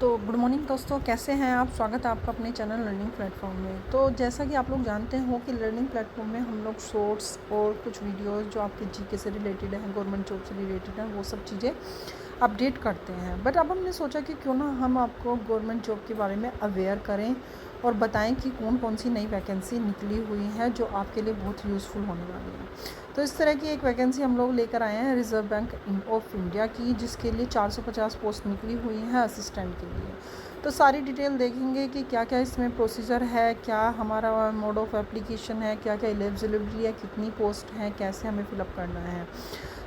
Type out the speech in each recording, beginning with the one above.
तो good morning दोस्तों, कैसे हैं आप। स्वागत है आपका अपने चैनल लर्निंग प्लेटफॉर्म में। तो जैसा कि आप लोग जानते हो कि लर्निंग प्लेटफॉर्म में हम लोग शॉर्ट्स और कुछ वीडियोस जो आपके जीके से रिलेटेड हैं, गवर्नमेंट जॉब से रिलेटेड हैं, वो सब चीज़ें अपडेट करते हैं। बट अब हमने सोचा कि क्यों ना हम आपको गवर्नमेंट जॉब के बारे में अवेयर करें और बताएं कि कौन कौन सी नई वैकेंसी निकली हुई है जो आपके लिए बहुत यूज़फुल होने वाली है। तो इस तरह की एक वैकेंसी हम लोग लेकर आए हैं रिज़र्व बैंक ऑफ इंडिया की, जिसके लिए 450 पोस्ट निकली हुई हैं असिस्टेंट के लिए। तो सारी डिटेल देखेंगे कि क्या क्या इसमें प्रोसीजर है, क्या हमारा मोड ऑफ एप्लीकेशन है, क्या क्या एलिजिबिलिटी है, कितनी पोस्ट हैं, कैसे हमें फिलअप करना है।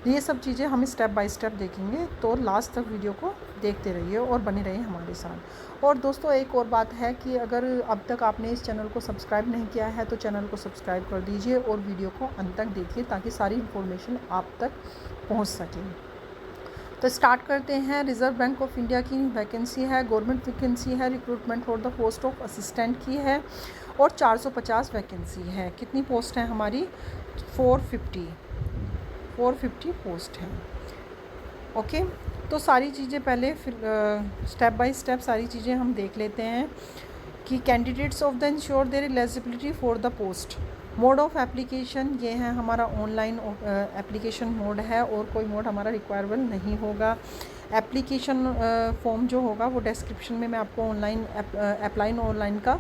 ये सब चीज़ें हम स्टेप बाय स्टेप देखेंगे। तो लास्ट तक वीडियो को देखते रहिए और बने रहिए हमारे साथ। और दोस्तों, एक और बात है कि अगर अब तक आपने इस चैनल को सब्सक्राइब नहीं किया है तो चैनल को सब्सक्राइब कर दीजिए और वीडियो को अंत तक देखिए ताकि सारी इन्फॉर्मेशन आप तक पहुंच सके। तो स्टार्ट करते हैं। रिज़र्व बैंक ऑफ इंडिया की वैकेंसी है, गवर्नमेंट वैकेंसी है, recruitment for the post of assistant की है और 450 वैकेंसी है। कितनी पोस्ट है हमारी? 450 पोस्ट हैं। ओके, तो सारी चीज़ें पहले फिर स्टेप बाय स्टेप सारी चीज़ें हम देख लेते हैं कि candidates of the ensure there eligibility for the post. Mode of application ये है हमारा ऑनलाइन एप्लीकेशन मोड है और कोई मोड हमारा रिक्वायरेबल नहीं होगा। एप्लीकेशन फॉर्म जो होगा वो डिस्क्रिप्शन में मैं आपको ऑनलाइन अप्लाई ऑनलाइन का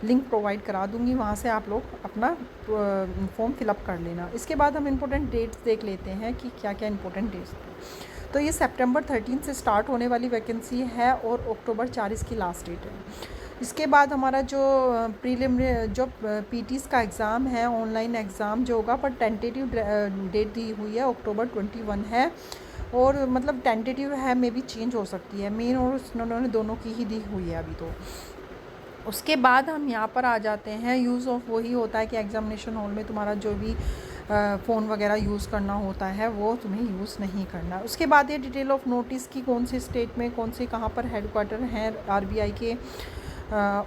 लिंक प्रोवाइड करा दूँगी, वहाँ से आप लोग अपना फॉर्म फिलअप कर लेना। इसके बाद हम इम्पोर्टेंट डेट्स देख लेते हैं कि क्या क्या इम्पोर्टेंट डेट्स हैं। तो ये सितंबर 13 से स्टार्ट होने वाली वैकेंसी है और अक्टूबर 4 इसकी लास्ट डेट है। इसके बाद हमारा जो प्रीलिमिनरी जो पीटीज़ का एग्ज़ाम है, ऑनलाइन एग्ज़ाम जो होगा, पर टेंटेटिव डेट दी हुई है अक्टूबर 21 है और मतलब टेंटेटिव है, मे बी चेंज हो सकती है। मेन और उन्होंने दोनों की ही दी हुई है अभी तो। उसके बाद हम यहाँ पर आ जाते हैं। यूज़ ऑफ वही होता है कि एग्ज़ामिनेशन हॉल में तुम्हारा जो भी फ़ोन वगैरह यूज़ करना होता है वो तुम्हें यूज़ नहीं करना। उसके बाद ये डिटेल ऑफ नोटिस की कौन से स्टेट में कौन से कहाँ पर हेडक्वार्टर हैं आरबीआई के,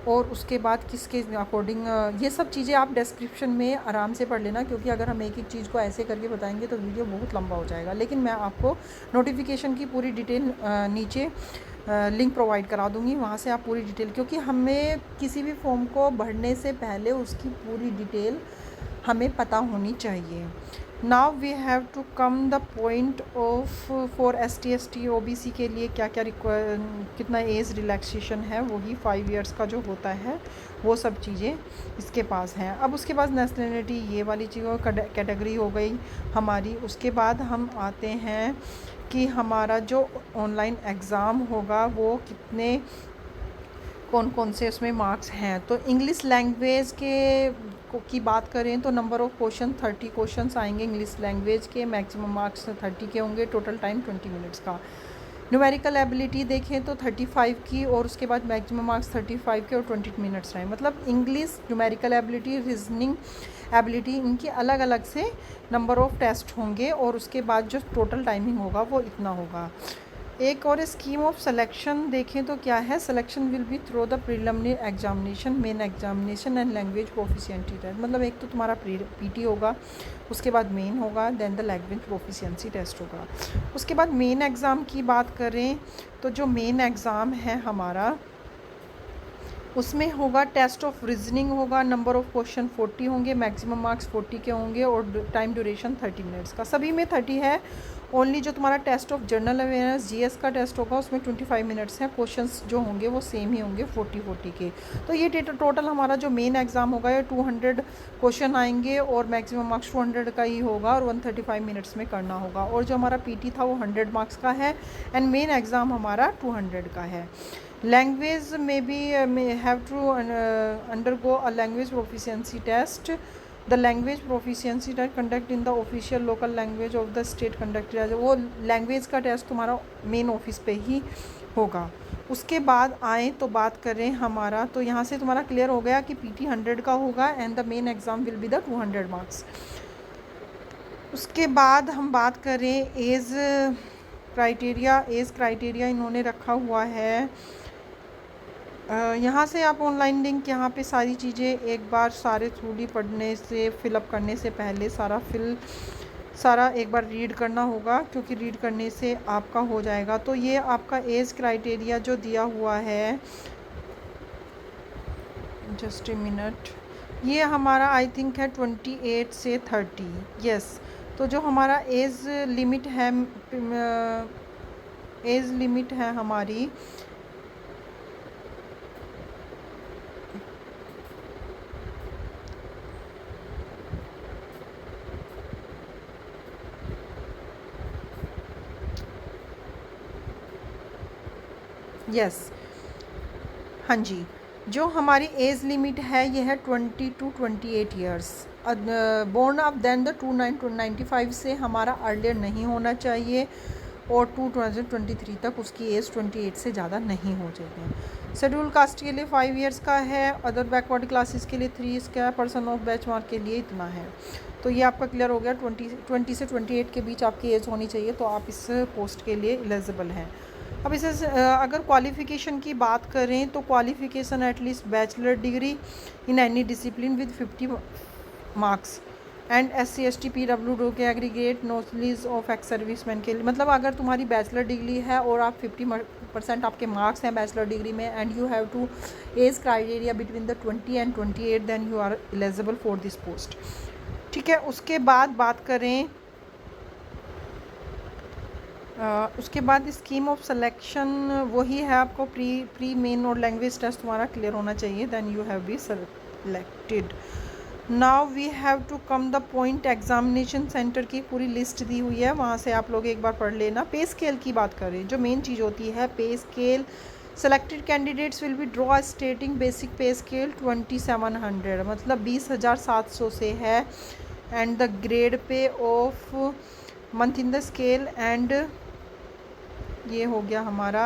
और उसके बाद किसके अकॉर्डिंग, ये सब चीज़ें आप डिस्क्रिप्शन में आराम से पढ़ लेना, क्योंकि अगर हम एक एक चीज़ को ऐसे करके बताएंगे तो वीडियो बहुत लंबा हो जाएगा। लेकिन मैं आपको नोटिफिकेशन की पूरी डिटेल नीचे लिंक प्रोवाइड करा दूँगी, वहाँ से आप पूरी डिटेल, क्योंकि हमें किसी भी फॉर्म को भरने से पहले उसकी पूरी डिटेल हमें पता होनी चाहिए। Now we have to come the point of for ST ST OBC के लिए क्या क्या कितना एज रिलैक्सेशन है, वही 5 इयर्स का जो होता है वो सब चीज़ें इसके पास हैं। अब उसके बाद नेशनलिटी, ये वाली चीज़ों कैटेगरी हो गई हमारी। उसके बाद हम आते हैं कि हमारा जो ऑनलाइन एग्ज़ाम होगा वो कितने कौन कौन से उसमें मार्क्स हैं। तो इंग्लिश लैंग्वेज की बात करें तो नंबर ऑफ़ क्वेश्चन 30 क्वेश्चंस आएंगे इंग्लिश लैंग्वेज के। मैक्सिमम मार्क्स 30 के होंगे। टोटल टाइम 20 मिनट्स का। न्यूमेरिकल एबिलिटी देखें तो 35 की और उसके बाद मैक्सिमम मार्क्स 35 के और 20 मिनट्स रहें। मतलब English, numerical ability, reasoning ability, इनके अलग अलग से नंबर ऑफ़ टेस्ट होंगे और उसके बाद जो टोटल टाइमिंग होगा वो इतना होगा। एक और स्कीम ऑफ सिलेक्शन देखें तो क्या है, selection will be through the preliminary examination, main examination and language proficiency test. मतलब एक तो तुम्हारा पीटी होगा, उसके बाद मेन होगा, then the language proficiency test होगा। उसके बाद मेन एग्ज़ाम की बात करें तो जो मेन एग्ज़ाम है हमारा, उसमें होगा टेस्ट ऑफ रीजनिंग होगा। नंबर ऑफ़ क्वेश्चन 40 होंगे, मैक्सिमम मार्क्स 40 के होंगे और टाइम ड्यूरेशन 30 मिनट्स का। सभी में 30 है। ओनली जो तुम्हारा test of general awareness GS का टेस्ट होगा उसमें 25 मिनट्स हैं। क्वेश्चंस जो होंगे वो सेम ही होंगे 40 के। तो ये टोटल हमारा जो मेन एग्ज़ाम होगा ये 200 क्वेश्चन आएंगे और मैक्सिमम मार्क्स 200 का ही होगा और 135 मिनट्स में करना होगा। और जो हमारा PT था वो 100 मार्क्स का है एंड मेन एग्ज़ाम हमारा 200 का है। लैंग्वेज में भी have to undergo a language proficiency test. The language proficiency test conduct in the official local language of the state conducted. वो लैंग्वेज का टेस्ट तुम्हारा मेन ऑफिस पे ही होगा। उसके बाद आए तो बात करें हमारा, तो यहाँ से तुम्हारा क्लियर हो गया कि PT 100 का होगा and the main exam will be the 200 marks. उसके बाद हम बात करें एज क्राइटेरिया इन्होंने रखा हुआ है। यहाँ से आप ऑनलाइन लिंक, यहाँ पे सारी चीज़ें एक बार सारे थ्रूली पढ़ने से, फिलअप करने से पहले सारा फिल सारा एक बार रीड करना होगा, क्योंकि रीड करने से आपका हो जाएगा। तो ये आपका एज क्राइटेरिया जो दिया हुआ है, जस्ट ए मिनट, ये हमारा आई थिंक है 28 से 30। यस, तो जो हमारा एज लिमिट है हमारी यस हाँ जी, जो हमारी एज लिमिट है ये है 20 to 28 years. Born of then the 295 से हमारा अर्लियर नहीं होना चाहिए, और 2023 तक उसकी एज 28 से ज़्यादा नहीं हो चाहिए। शेड्यूल कास्ट के लिए 5 ईयर्स का है, अदर बैकवर्ड क्लासेस के लिए 3 इसका, पर्सन ऑफ बेंचमार्क के लिए इतना है। तो ये आपका क्लियर हो गया। 20 से 28 के बीच आपकी एज होनी चाहिए, तो आप इस पोस्ट के लिए एलिजिबल हैं। अब इसे अगर क्वालिफ़िकेशन की बात करें तो qualification at least bachelor degree in any discipline with 50 marks and SC ST PWD के aggregate knowledge of ex serviceman के लिए, मतलब अगर तुम्हारी बैचलर डिग्री है और आप 50% आपके मार्क्स हैं बैचलर डिग्री में, and you have to age criteria between the 20 and 28, then you are eligible for this post. ठीक है, उसके बाद बात करें उसके बाद स्कीम ऑफ सिलेक्शन वही है, आपको प्री मेन और लैंग्वेज टेस्ट तुम्हारा क्लियर होना चाहिए, then you have be selected. Now we have to come the point. Examination centre की पूरी लिस्ट दी हुई है, वहाँ से आप लोग एक बार पढ़ लेना। पे स्केल की बात करें, जो मेन चीज़ होती है पे scale, selected candidates will be draw स्टेटिंग basic पे स्केल 2700, मतलब 20,700 से है, and the grade pay of month in the scale, and ये हो गया हमारा,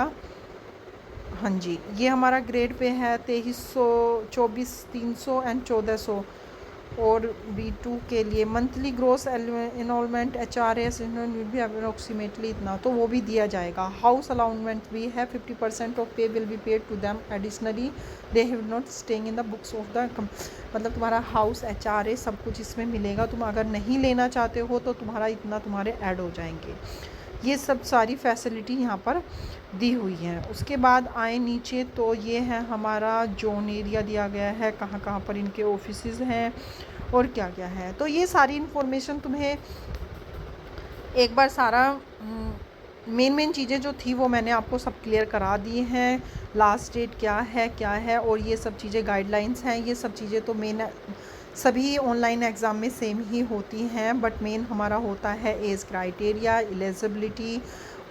हाँ जी, ये हमारा ग्रेड पे है 2300, 24,300 एंड 1400। और B2 के लिए monthly gross enrolment HRS will be approximately इतना, तो वो भी दिया जाएगा। हाउस अलाउंसमेंट भी है, 50% of pay will be paid to them additionally, they have not staying in the books of the, मतलब तुम्हारा हाउस HRA सब कुछ इसमें मिलेगा। तुम अगर नहीं लेना चाहते हो तो तुम्हारा इतना तुम्हारे ऐड हो जाएंगे। ये सब सारी फैसिलिटी यहाँ पर दी हुई है। उसके बाद आए नीचे तो ये है हमारा जोन एरिया दिया गया है, कहाँ कहाँ पर इनके ऑफिसेज हैं और क्या क्या है। तो ये सारी इन्फॉर्मेशन तुम्हें एक बार सारा मेन चीज़ें जो थी वो मैंने आपको सब क्लियर करा दी हैं। लास्ट डेट क्या है और ये सब चीज़ें गाइडलाइंस हैं। ये सब चीज़ें तो मेन सभी ऑनलाइन एग्ज़ाम में सेम ही होती हैं, बट मेन हमारा होता है एज क्राइटेरिया, एलिजिबिलिटी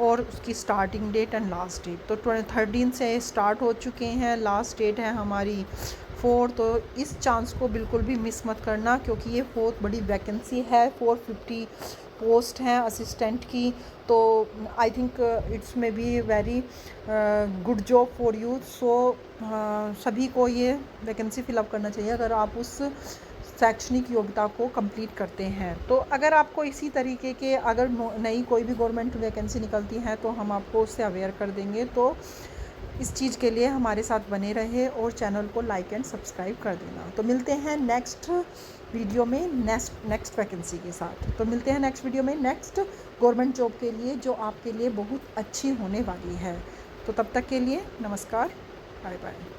और उसकी starting date and last date. तो 13 से स्टार्ट हो चुके हैं, लास्ट डेट है हमारी 4। तो इस चांस को बिल्कुल भी मिस मत करना, क्योंकि ये बहुत बड़ी वैकेंसी है, 450 पोस्ट हैं असिस्टेंट की। तो I think it's may be very good job for you. So सभी को ये वैकेंसी फिलअप करना चाहिए अगर आप उस शैक्षणिक योग्यता को कंप्लीट करते हैं। तो अगर आपको इसी तरीके के अगर नई कोई भी गवर्नमेंट वैकेंसी निकलती है तो हम आपको उससे अवेयर कर देंगे। तो इस चीज़ के लिए हमारे साथ बने रहे और चैनल को लाइक एंड सब्सक्राइब कर देना। तो मिलते हैं नेक्स्ट वीडियो में नेक्स्ट वैकेंसी के साथ। तो मिलते हैं नेक्स्ट वीडियो में नेक्स्ट गवर्नमेंट जॉब के लिए, जो आपके लिए बहुत अच्छी होने वाली है। तो तब तक के लिए नमस्कार, बाय बाय।